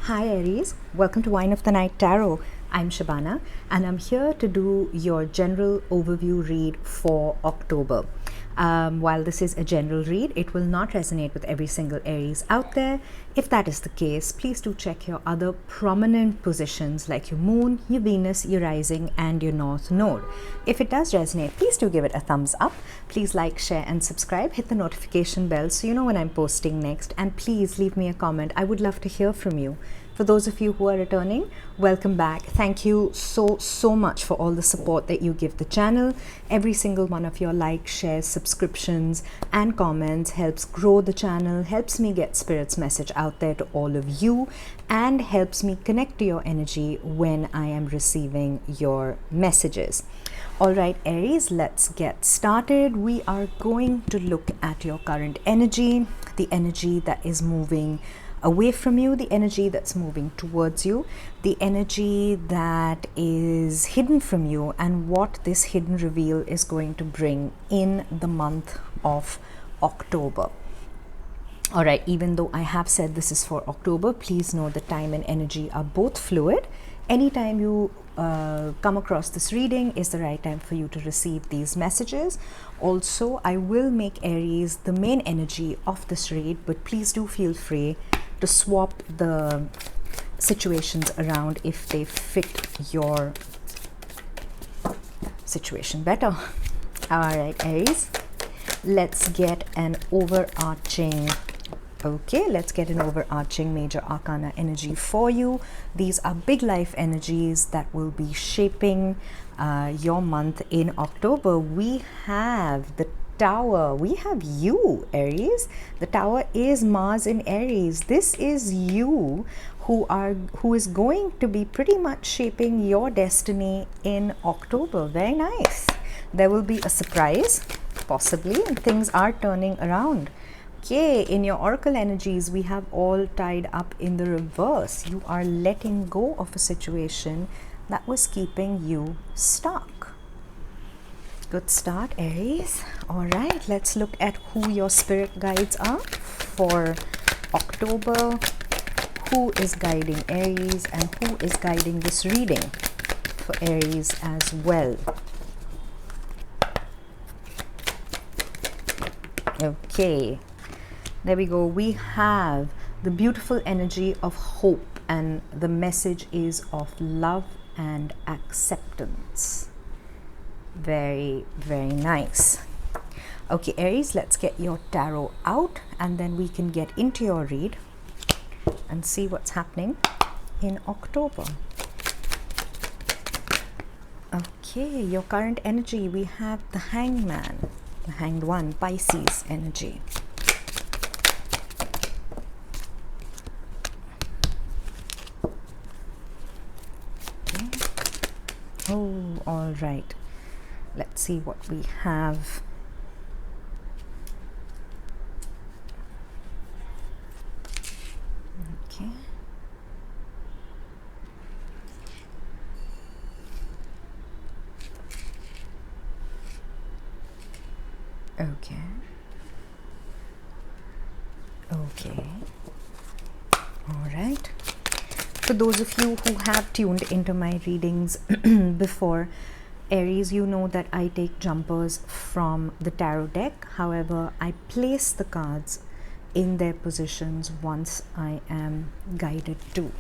Hi Aries, welcome to Wine of the Night Tarot. I'm Shabana and I'm here to do your general overview read for October. While this is a general read, it will not resonate with every single Aries out there. If that is the case, please do check your other prominent positions like your moon, your Venus, your rising and your north node. If it does resonate, please do give it a thumbs up. Please like, share and subscribe. Hit the notification bell so you know when I'm posting next, and please leave me a comment. I would love to hear from you. For those of you who are returning, welcome back. Thank you so much for all the support that you give the channel. Every single one of your likes, shares, subscriptions and comments helps grow the channel, helps me get Spirit's message out there to all of you, and helps me connect to your energy when I am receiving your messages. All right, Aries, let's get started. We are going to look at your current energy, the energy that is moving away from you, the energy that's moving towards you, the energy that is hidden from you, and what this hidden reveal is going to bring in the month of October. All right, even though I have said this is for October, please know the time and energy are both fluid. Anytime you come across this reading is the right time for you to receive these messages. Also, I will make Aries the main energy of this read, but please do feel free to swap the situations around if they fit your situation better. All right, Aries, let's get an overarching major arcana energy for you. These are big life energies that will be shaping your month in October. We have the Tower. We have you, Aries. The Tower is Mars in Aries. This is you who is going to be pretty much shaping your destiny in October. Very nice. There will be a surprise, possibly, and things are turning around. Okay, in your oracle energies, we have all tied up in the reverse. You are letting go of a situation that was keeping you stuck. Good start, Aries. All right, let's look at who your spirit guides are for October. Who is guiding Aries and who is guiding this reading for Aries as well? Okay, there we go. We have the beautiful energy of hope, and the message is of love and acceptance. Very nice. Okay, Aries, let's get your tarot out and then we can get into your read and see what's happening in October. Okay, your current energy, we have the Hangman, the Hanged One, Pisces energy. Okay. Oh, all right. Let's see what we have. Okay. Okay. Okay. All right. For those of you who have tuned into my readings before, Aries, you know that I take jumpers from the tarot deck. However, I place the cards in their positions once I am guided to.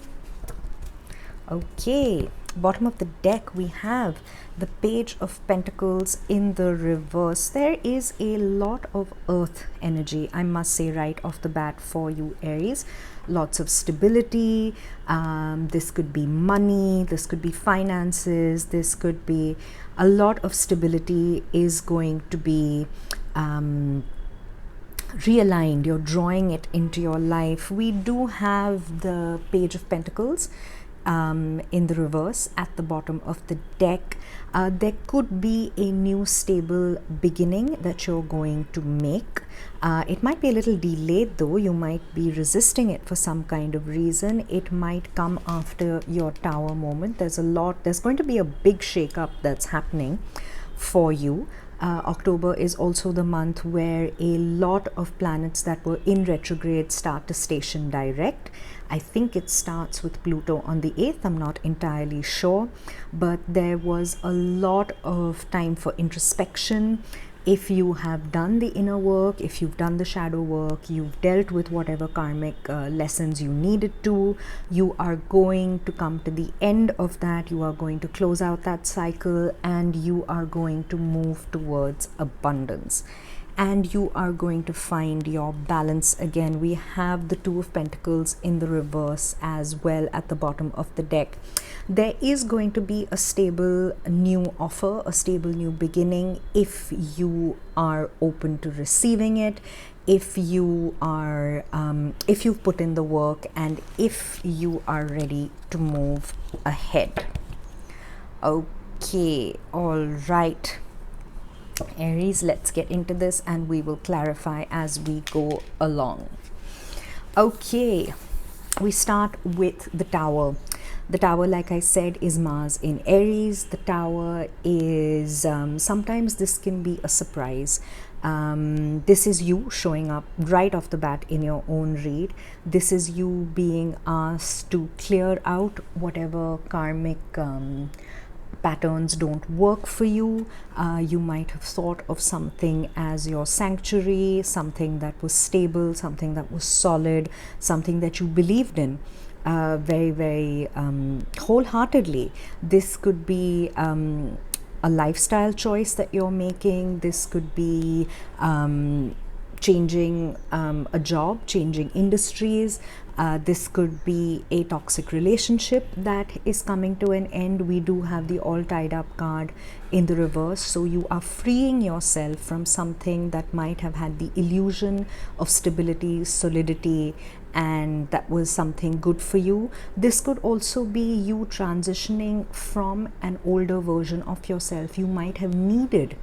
Okay, bottom of the deck we have the Page of Pentacles in the reverse. There is a lot of earth energy, I must say, right off the bat for you, Aries. Lots of stability. This could be money, this could be finances, this could be a lot of stability is going to be realigned. You're drawing it into your life. We do have the Page of Pentacles in the reverse at the bottom of the deck. There could be a new stable beginning that you're going to make. It might be a little delayed though. You might be resisting it for some kind of reason. It might come after your Tower moment. There's going to be a big shake-up that's happening for you. October is also the month where a lot of planets that were in retrograde start to station direct. I think it starts with Pluto on the 8th, I'm not entirely sure, but there was a lot of time for introspection. If you have done the inner work, if you've done the shadow work, you've dealt with whatever karmic lessons you needed to, you are going to come to the end of that, you are going to close out that cycle, and you are going to move towards abundance. And you are going to find your balance again. We have the Two of Pentacles in the reverse as well at the bottom of the deck. There is going to be a stable new offer, a stable new beginning, if you are open to receiving it, if you are if you've put in the work, and if you are ready to move ahead. Okay, all right, Aries, let's get into this and we will clarify as we go along. Okay, we start with the Tower. The Tower, like I said, is Mars in Aries. The Tower is sometimes this can be a surprise. This is you showing up right off the bat in your own read. This is you being asked to clear out whatever karmic patterns don't work for you. You might have thought of something as your sanctuary, something that was stable, something that was solid, something that you believed in very, very wholeheartedly. This could be a lifestyle choice that you're making. This could be changing a job, changing industries. This could be a toxic relationship that is coming to an end. We do have the all tied up card in the reverse, so you are freeing yourself from something that might have had the illusion of stability, solidity, and that was something good for you. This could also be you transitioning from an older version of yourself. You might have needed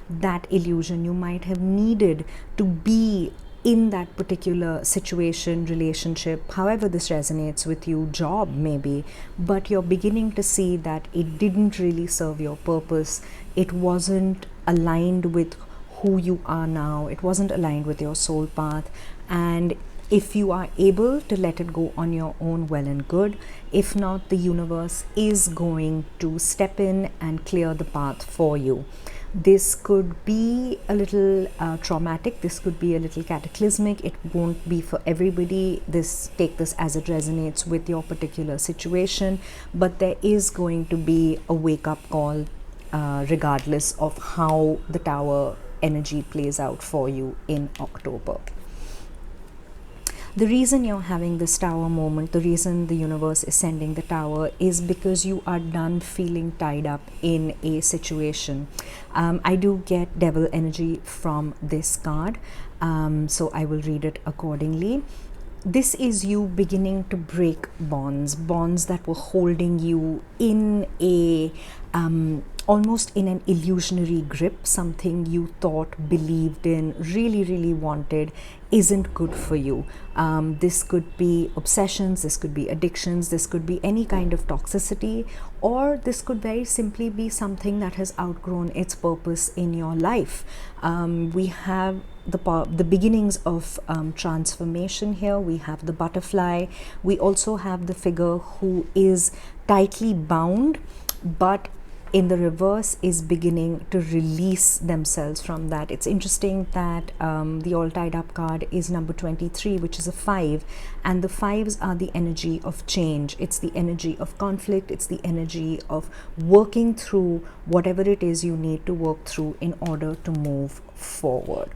that illusion, you might have needed to be in that particular situation, relationship, however this resonates with you, job maybe, but you're beginning to see that it didn't really serve your purpose. It wasn't aligned with who you are now. It wasn't aligned with your soul path. And if you are able to let it go on your own, well and good. If not, the universe is going to step in and clear the path for you. This could be a little traumatic. This could be a little cataclysmic. It won't be for everybody. Take this as it resonates with your particular situation. But there is going to be a wake-up call regardless of how the Tower energy plays out for you in October. The reason you're having this Tower moment, the reason the universe is sending the Tower, is because you are done feeling tied up in a situation. I do get Devil energy from this card, so I will read it accordingly. This is you beginning to break bonds that were holding you in a almost in an illusionary grip. Something you thought, believed in, really, really wanted isn't good for you. This could be obsessions, this could be addictions, this could be any kind of toxicity, or this could very simply be something that has outgrown its purpose in your life. We have the beginnings of transformation here. We have the butterfly. We also have the figure who is tightly bound, but in the reverse is beginning to release themselves from that. It's interesting that the all tied up card is number 23, which is a 5, and the 5s are the energy of change. It's the energy of conflict. It's the energy of working through whatever it is you need to work through in order to move forward.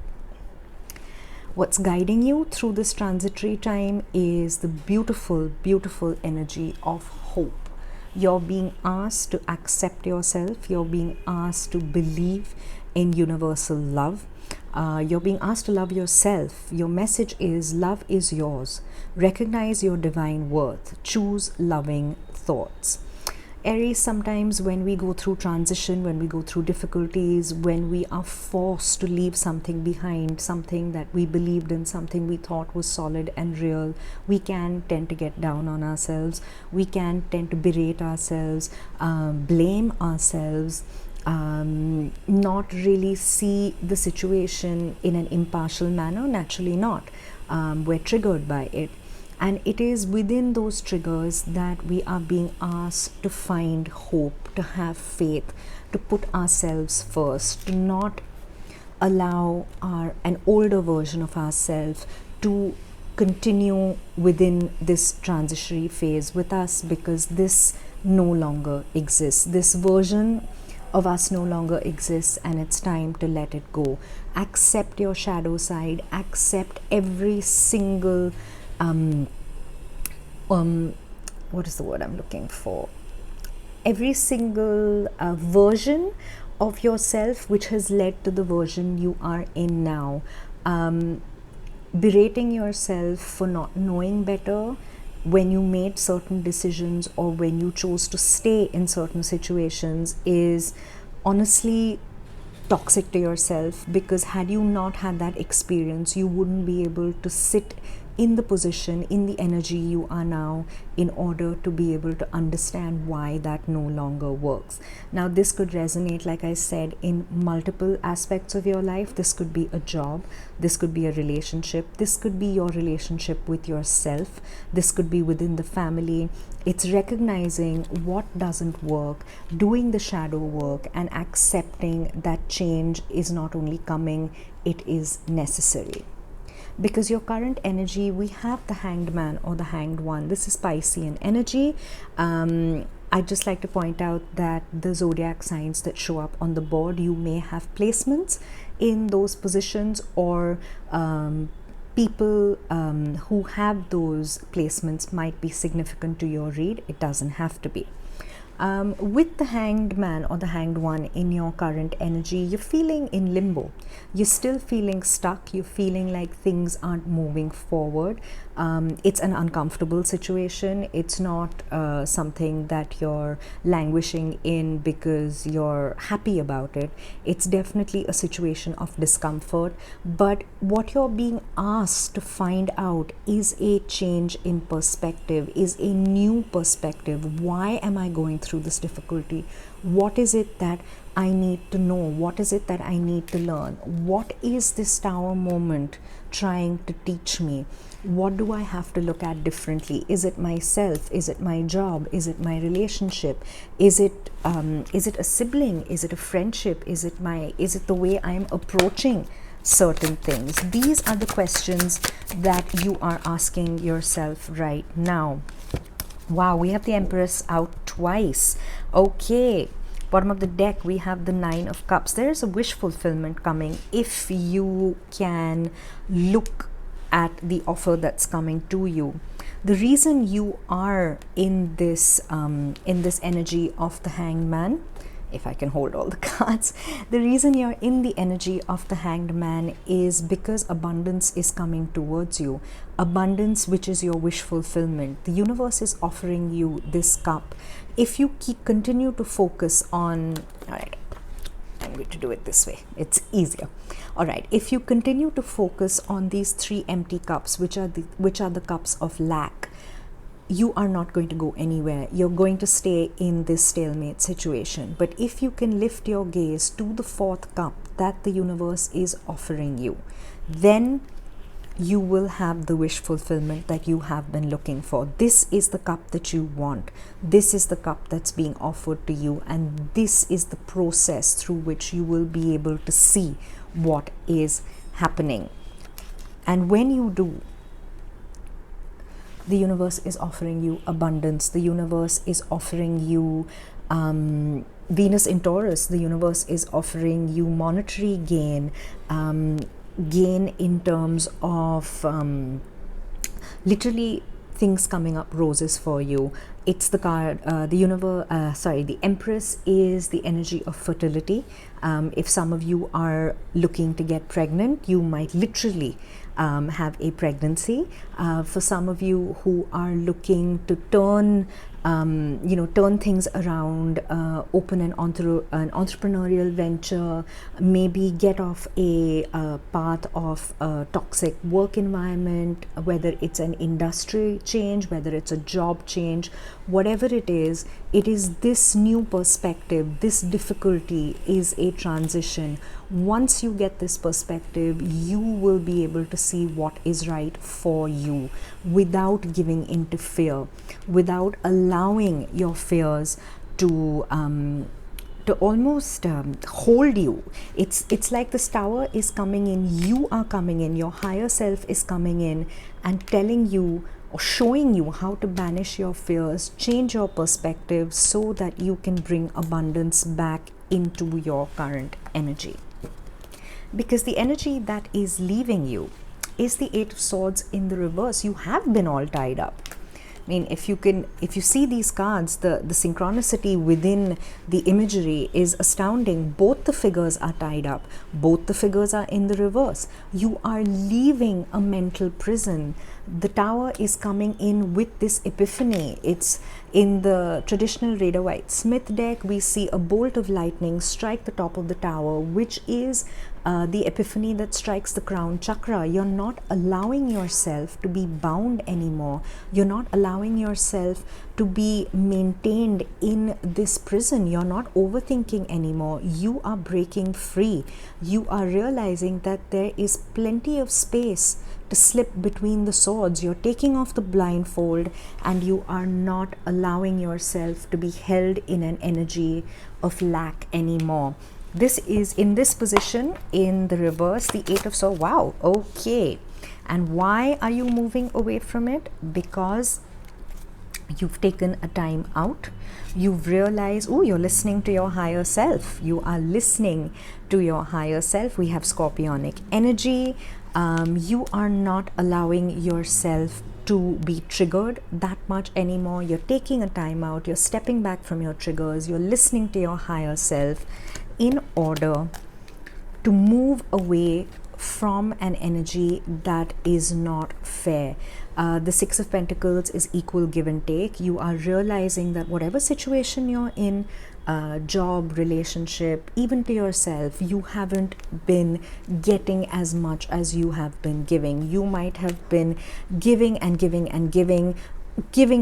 What's guiding you through this transitory time is the beautiful, beautiful energy of hope. You're being asked to accept yourself. You're being asked to believe in universal love. You're being asked to love yourself. Your message is love is yours. Recognize your divine worth. Choose loving thoughts. Aries, sometimes when we go through transition, when we go through difficulties, when we are forced to leave something behind, something that we believed in, something we thought was solid and real, we can tend to get down on ourselves. We can tend to berate ourselves, blame ourselves, not really see the situation in an impartial manner. Naturally not. We're triggered by it. And it is within those triggers that we are being asked to find hope, to have faith, to put ourselves first, to not allow an older version of ourselves to continue within this transitionary phase with us, because this no longer exists. This version of us no longer exists, and it's time to let it go. Accept your shadow side, accept every single what is the word I'm looking for? Every single version of yourself which has led to the version you are in now. Berating yourself for not knowing better when you made certain decisions or when you chose to stay in certain situations is honestly toxic to yourself, because had you not had that experience, you wouldn't be able to sit in the position, in the energy you are now, in order to be able to understand why that no longer works. Now, this could resonate, like I said, in multiple aspects of your life. This could be a job, this could be a relationship, this could be your relationship with yourself, this could be within the family. It's recognizing what doesn't work, doing the shadow work, and accepting that change is not only coming, it is necessary. Because your current energy, we have the Hanged Man or the Hanged One. This is Piscean energy. I'd just like to point out that the zodiac signs that show up on the board, you may have placements in those positions, or people who have those placements might be significant to your read. It doesn't have to be. With the Hanged Man or the Hanged One in your current energy, you're feeling in limbo. You're still feeling stuck. You're feeling like things aren't moving forward. It's an uncomfortable situation. It's not something that you're languishing in because you're happy about it. It's definitely a situation of discomfort. But what you're being asked to find out is a change in perspective, is a new perspective. Why am I going through this difficulty? What is it that I need to know? What is it that I need to learn? What is this Tower moment trying to teach me? What do I have to look at differently? Is it myself? Is it my job? Is it my relationship? Is it a sibling? Is it a friendship? Is it the way I am approaching certain things? These are the questions that you are asking yourself right now. Wow, we have the Empress out twice. Okay, bottom of the deck, we have the Nine of Cups. There's a wish fulfillment coming if you can look at the offer that's coming to you. The reason you are in this energy of the Hanged Man, if I can hold all the cards, the reason you're in the energy of the Hanged Man is because abundance is coming towards you. Abundance, which is your wish fulfillment. The universe is offering you this cup. If you continue to focus on, all right, I'm going to do it this way, it's easier. All right, if you continue to focus on these three empty cups, which are the cups of lack, you are not going to go anywhere. You're going to stay in this stalemate situation. But if you can lift your gaze to the fourth cup that the universe is offering you, then you will have the wish fulfillment that you have been looking for. This is the cup that you want. This is the cup that's being offered to you, and this is the process through which you will be able to see what is happening. And when you do, the universe is offering you abundance. The universe is offering you Venus in Taurus. The universe is offering you monetary gain, gain in terms of literally things coming up roses for you. It's the card, the Empress is the energy of fertility. If some of you are looking to get pregnant, you might literally have a pregnancy. For some of you who are looking to turn turn things around, open an entrepreneurial venture, maybe get off a path of a toxic work environment, whether it's an industry change, whether it's a job change, whatever it is this new perspective. This difficulty is a transition. Once you get this perspective, you will be able to see what is right for you without giving into fear, without allowing your fears to almost hold you. It's like this tower is coming in, you are coming in, your higher self is coming in and telling you or showing you how to banish your fears, change your perspective so that you can bring abundance back into your current energy. Because the energy that is leaving you is the Eight of Swords in the reverse. You have been all tied up. I mean, if you see these cards, the synchronicity within the imagery is astounding. Both the figures are tied up. Both the figures are in the reverse. You are leaving a mental prison. The tower is coming in with this epiphany. It's in the traditional Rider-Waite-Smith deck. We see a bolt of lightning strike the top of the tower, which is the epiphany that strikes the crown chakra. You're not allowing yourself to be bound anymore. You're not allowing yourself to be maintained in this prison. You're not overthinking anymore. You are breaking free. You are realizing that there is plenty of space to slip between the swords. You're taking off the blindfold and you are not allowing yourself to be held in an energy of lack anymore. This is in this position in the reverse, the Eight of Swords. Wow, okay. And why are you moving away from it? Because you've taken a time out. You've realized, oh, you're listening to your higher self. You are listening to your higher self. We have scorpionic energy. You are not allowing yourself to be triggered that much anymore. You're taking a time out. You're stepping back from your triggers. You're listening to your higher self in order to move away from an energy that is not fair. The Six of Pentacles is equal give and take. You are realizing that whatever situation you're in, job, relationship, even to yourself, you haven't been getting as much as you have been giving. You might have been giving and giving and giving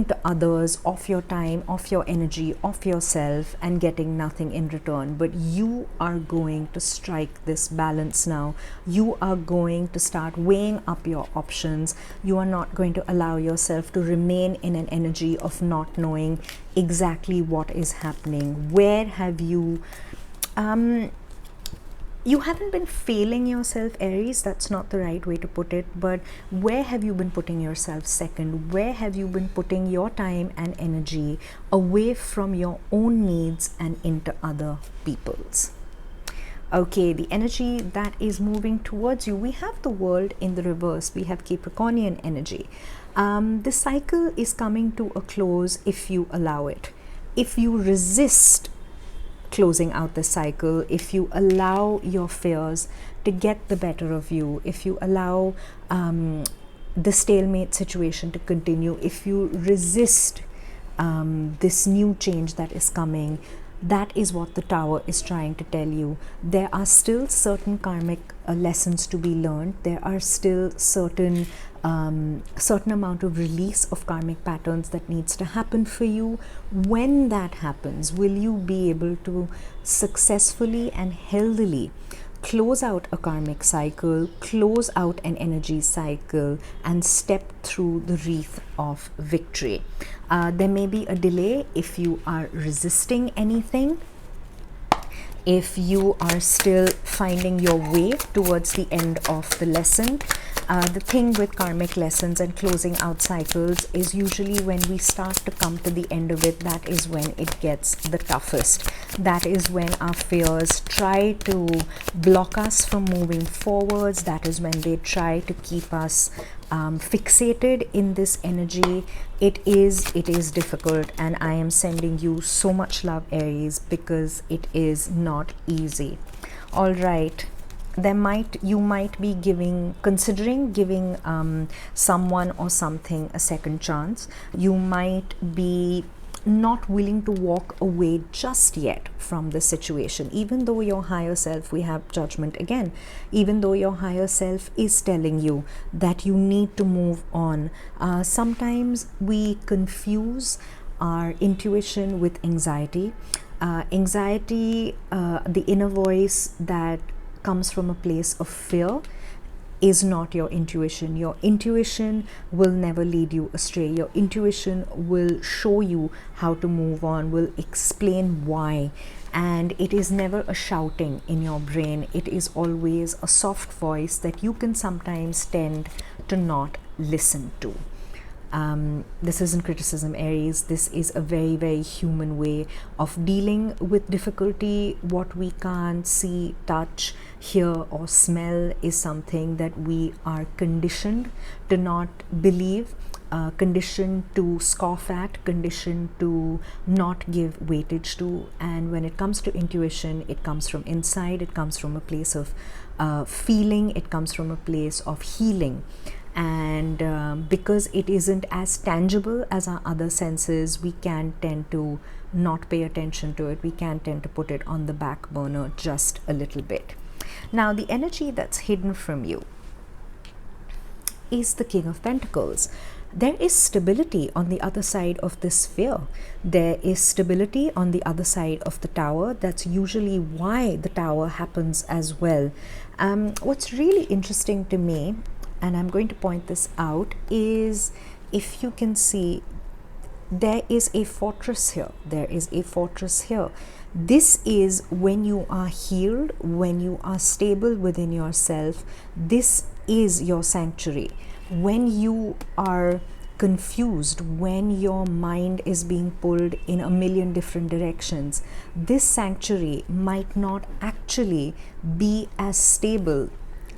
to others of your time, of your energy, of yourself, and getting nothing in return. But you are going to strike this balance now. You are going to start weighing up your options. You are not going to allow yourself to remain in an energy of not knowing exactly what is happening. Where have you you haven't been failing yourself, Aries, that's not the right way to put it, but where have you been putting yourself second? Where have you been putting your time and energy away from your own needs and into other people's? Okay, the energy that is moving towards you, we have the World in the reverse. We have Capricornian energy. The cycle is coming to a close if you allow it. If you resist closing out the cycle, if you allow your fears to get the better of you, if you allow the stalemate situation to continue, if you resist this new change that is coming, that is what the Tower is trying to tell you. There are still certain karmic lessons to be learned. There are still certain amount of release of karmic patterns that needs to happen for you. When that happens, will you be able to successfully and healthily close out a karmic cycle, close out an energy cycle, and step through the wreath of victory? There may be a delay if you are resisting anything, if you are still finding your way towards the end of the lesson. The thing with karmic lessons and closing out cycles is usually when we start to come to the end of it, that is when it gets the toughest. That is when our fears try to block us from moving forwards. That is when they try to keep us fixated in this energy. It is difficult, and I am sending you so much love, Aries, because it is not easy. All right, you might be considering giving someone or something a second chance. You might be not willing to walk away just yet from the situation, even though your higher self, we have judgment again, even though your higher self is telling you that you need to move on. Sometimes we confuse our intuition with anxiety. The inner voice that comes from a place of fear, is not your intuition. Your intuition will never lead you astray. Your intuition will show you how to move on, will explain why. And it is never a shouting in your brain. It is always a soft voice that you can sometimes tend to not listen to. This isn't criticism, Aries. This is a very, very human way of dealing with difficulty. What we can't see, touch, hear, or smell is something that we are conditioned to not believe, conditioned to scoff at, conditioned to not give weightage to. And when it comes to intuition, it comes from inside, it comes from a place of feeling, it comes from a place of healing. And because it isn't as tangible as our other senses, we can tend to not pay attention to it. We can tend to put it on the back burner just a little bit. Now, the energy that's hidden from you is the King of Pentacles. There is stability on the other side of this fear. There is stability on the other side of the Tower. That's usually why the Tower happens as well. What's really interesting to me, and I'm going to point this out, is if you can see, there is a fortress here. There is a fortress here. This is when you are healed, when you are stable within yourself. This is your sanctuary. When you are confused, when your mind is being pulled in a million different directions, this sanctuary might not actually be as stable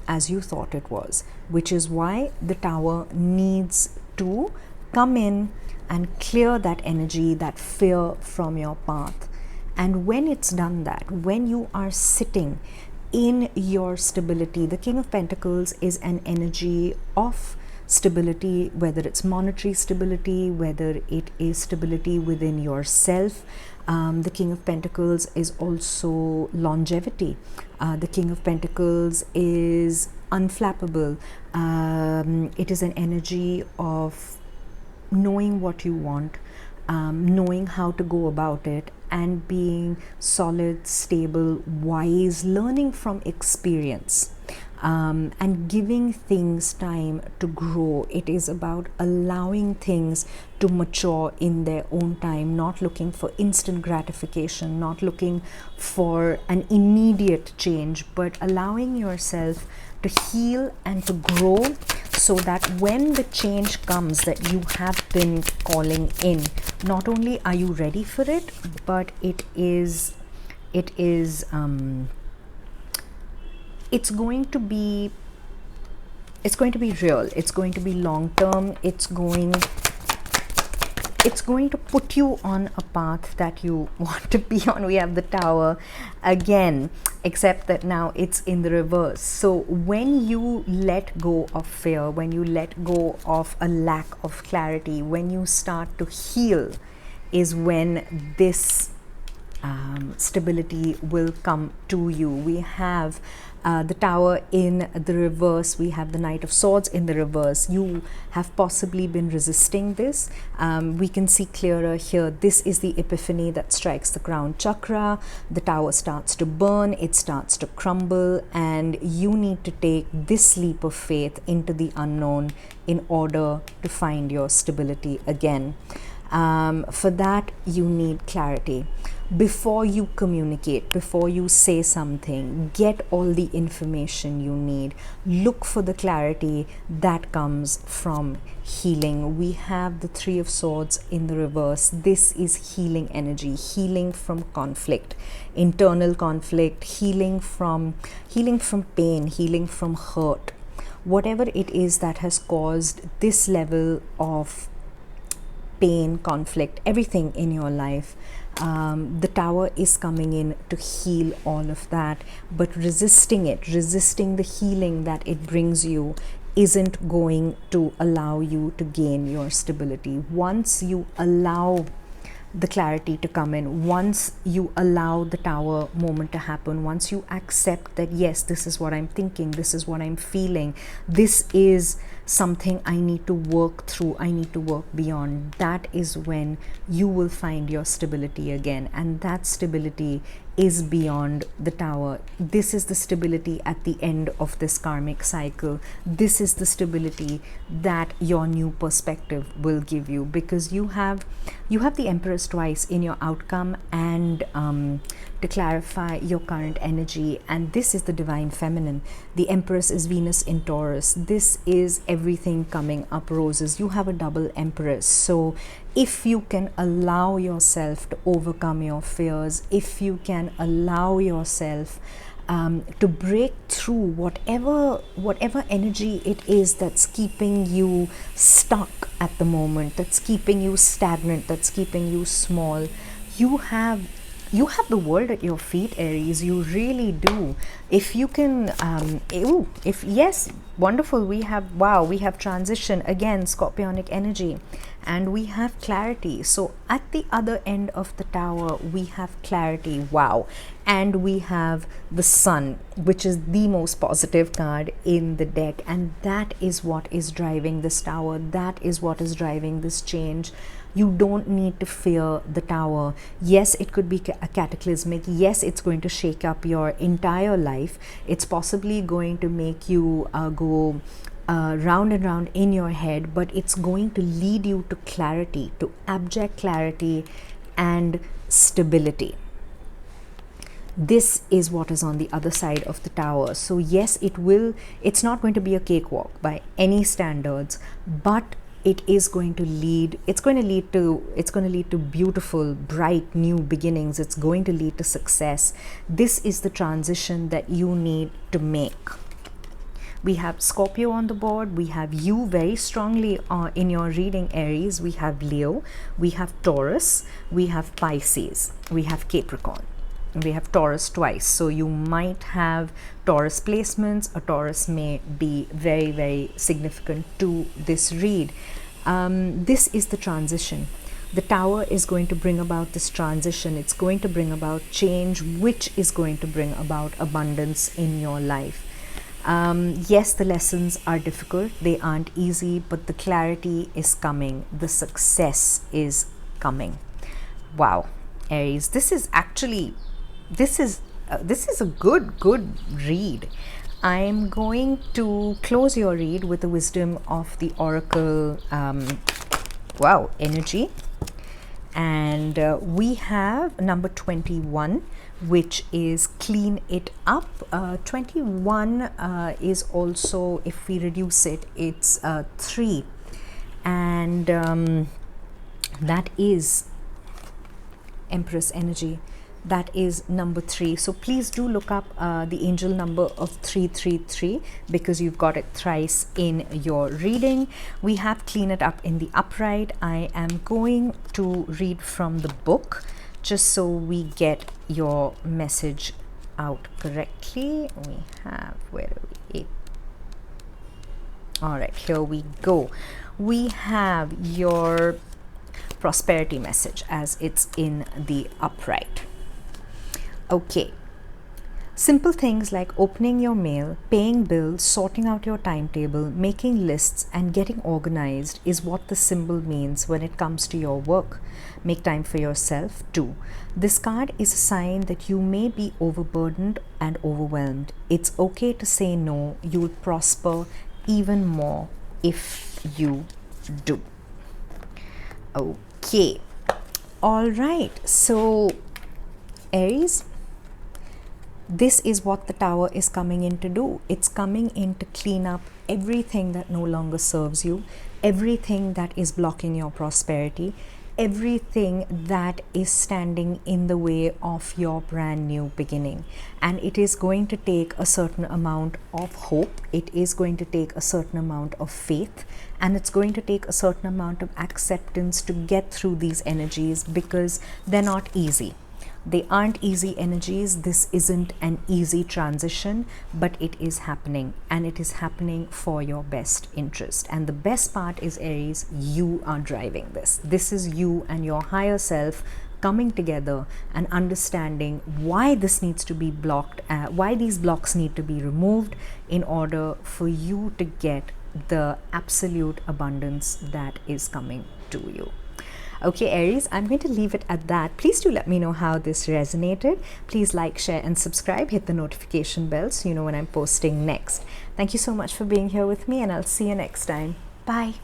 as you thought it was, which is why the Tower needs to come in and clear that energy, that fear from your path. And when it's done that, when you are sitting in your stability, the King of Pentacles is an energy of stability, whether it's monetary stability, whether it is stability within yourself. The King of Pentacles is also longevity. The King of Pentacles is unflappable. It is an energy of knowing what you want, knowing how to go about it, and being solid, stable, wise, learning from experience. And giving things time to grow. It is about allowing things to mature in their own time, not looking for instant gratification, not looking for an immediate change, but allowing yourself to heal and to grow, so that when the change comes that you have been calling in, not only are you ready for it, but it's going to be real. It's going to be long term. It's going to put you on a path that you want to be on. We have the Tower again, except that now it's in the reverse. So when you let go of fear, when you let go of a lack of clarity, when you start to heal, is when this stability will come to you. We have the Tower in the reverse. We have the Knight of Swords in the reverse. You have possibly been resisting this. We can see clearer here. This is the epiphany that strikes the crown chakra. The Tower starts to burn, it starts to crumble, and you need to take this leap of faith into the unknown in order to find your stability again. For that, you need clarity. Before you communicate, before you say something, get all the information you need. Look for the clarity that comes from healing. We have the Three of Swords in the reverse. This is healing energy, healing from conflict, internal conflict, healing from pain, healing from hurt. Whatever it is that has caused this level of pain, conflict, everything in your life, the Tower is coming in to heal all of that. But resisting the healing that it brings you, isn't going to allow you to gain your stability. Once you allow the clarity to come in, once you allow the Tower moment to happen, once you accept that yes, this is what I'm thinking, this is what I'm feeling, this is something I need to work through, I need to work beyond, that is when you will find your stability again. And that stability is beyond the Tower. This is the stability at the end of this karmic cycle. This is the stability that your new perspective will give you, because you have the Empress twice in your outcome, and to clarify your current energy. And this is the Divine Feminine. The Empress is Venus in Taurus. This is everything coming up roses. You have a double Empress. So if you can allow yourself to overcome your fears, if you can allow yourself to break through whatever energy it is that's keeping you stuck at the moment, that's keeping you stagnant, that's keeping you small, you have the world at your feet, Aries. You really do. If you can, yes, wonderful. We have transition again, Scorpionic energy, and we have clarity. So at the other end of the Tower, we have clarity. Wow. And we have the Sun, which is the most positive card in the deck. And that is what is driving this Tower. That is what is driving this change. You don't need to fear the Tower. Yes, it could be cataclysmic. Yes, it's going to shake up your entire life. It's possibly going to make you go round and round in your head, but it's going to lead you to clarity, to abject clarity and stability. This is what is on the other side of the Tower. So yes, it's not going to be a cakewalk by any standards, but it is going to lead, it's going to lead to beautiful, bright new beginnings. It's going to lead to success. This is the transition that you need to make. We have Scorpio on the board. We have you very strongly in your reading, Aries. We have Leo. We have Taurus. We have Pisces. We have Capricorn. We have Taurus twice. So you might have Taurus placements. A Taurus may be very, very significant to this read. This is the transition. The Tower is going to bring about this transition. It's going to bring about change, which is going to bring about abundance in your life. Yes, the lessons are difficult. They aren't easy, but the clarity is coming. The success is coming. Wow, Aries, this is a good read. I'm going to close your read with the wisdom of the Oracle energy. And we have number 21, which is clean it up. 21 is also, if we reduce it, it's 3. And that is Empress energy. That is number 3. So please do look up the angel number of 333, because you've got it thrice in your reading. We have clean it up in the upright. I am going to read from the book just so we get your message out correctly. We have, where are we? All right, here we go. We have your prosperity message as it's in the upright. Okay, simple things like opening your mail, paying bills, sorting out your timetable, making lists and getting organized is what the symbol means when it comes to your work. Make time for yourself too. This card is a sign that you may be overburdened and overwhelmed. It's okay to say no. You'll prosper even more if you do. Okay, all right, so Aries, this is what the Tower is coming in to do. It's coming in to clean up everything that no longer serves you, everything that is blocking your prosperity, everything that is standing in the way of your brand new beginning. And it is going to take a certain amount of hope. It is going to take a certain amount of faith, and it's going to take a certain amount of acceptance to get through these energies, because they're not easy. They aren't easy energies. This isn't an easy transition, but it is happening, and it is happening for your best interest. And the best part is, Aries, you are driving this. This is you and your higher self coming together and understanding why this needs to be blocked, why these blocks need to be removed in order for you to get the absolute abundance that is coming to you. Okay, Aries, I'm going to leave it at that. Please do let me know how this resonated. Please like, share, and subscribe. Hit the notification bell so you know when I'm posting next. Thank you so much for being here with me, and I'll see you next time. Bye.